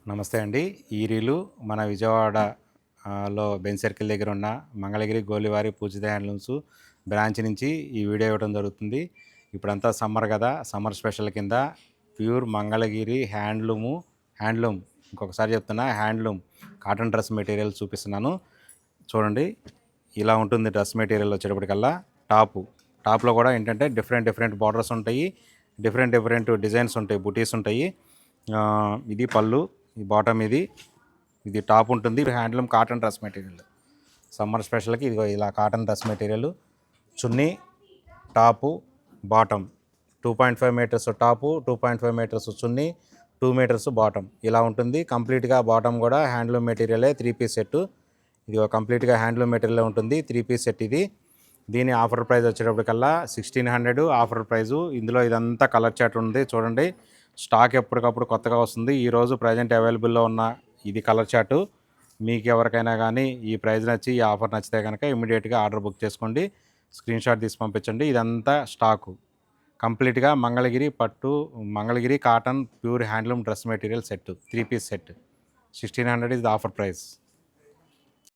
నమస్తే అండి. ఈ రీలు మన విజయవాడ లో బెంజ్ సర్కిల్ దగ్గర ఉన్న మంగళగిరి గోలివారి పూజిత హ్యాండ్లూమ్స్ బ్రాంచ్ నుంచి ఈ వీడియో ఇవ్వడం జరుగుతుంది. ఇప్పుడంతా సమ్మర్ కదా, సమ్మర్ స్పెషల్ కింద ప్యూర్ మంగళగిరి హ్యాండ్లూమ్ ఇంకొకసారి చెప్తున్నా, హ్యాండ్లూమ్ కాటన్ డ్రెస్ మెటీరియల్ చూపిస్తున్నాను. చూడండి, ఇలా ఉంటుంది డ్రెస్ మెటీరియల్ వచ్చేటప్పటికల్లా. టాప్లో కూడా ఏంటంటే డిఫరెంట్ బార్డర్స్ ఉంటాయి, డిఫరెంట్ డిజైన్స్ ఉంటాయి, బుటీస్ ఉంటాయి. ఇది పళ్ళు, ఈ బాటమ్, ఇది టాప్ ఉంటుంది. Handloom cotton dress material summer స్పెషల్కి ఇదిగో ఇలా cotton dress material. Chunni, top, bottom 2.5 metres top, 2.5 metres chunni, 2 metres bottom ఇలా ఉంటుంది. కంప్లీట్గా బాటమ్ కూడా హ్యాండ్లూమ్ మెటీరియలే, 3 పీస్ సెట్. ఇది కంప్లీట్గా హ్యాండ్లూమ్ మెటీరియల్ ఉంటుంది, 3 పీస్ సెట్ ఇది. దీని ఆఫర్ ప్రైస్ వచ్చేటప్పటికల్లా 1600 ఆఫర్ ప్రైజు. ఇందులో ఇదంతా కలర్ చార్ట్ ఉంది చూడండి. స్టాక్ ఎప్పటికప్పుడు కొత్తగా వస్తుంది. ఈరోజు ప్రజెంట్ అవైలబుల్లో ఉన్న ఇది కలర్ చార్టు. మీకు ఎవరికైనా కానీ ఈ ప్రైస్ నచ్చి, ఈ ఆఫర్ నచ్చితే కనుక ఇమీడియట్గా ఆర్డర్ బుక్ చేసుకోండి, స్క్రీన్ షాట్ తీసి పంపించండి. ఇదంతా స్టాకు కంప్లీట్గా Mangalagiri cotton pure handloom dress material set, 3 piece set. 1600 is the offer price.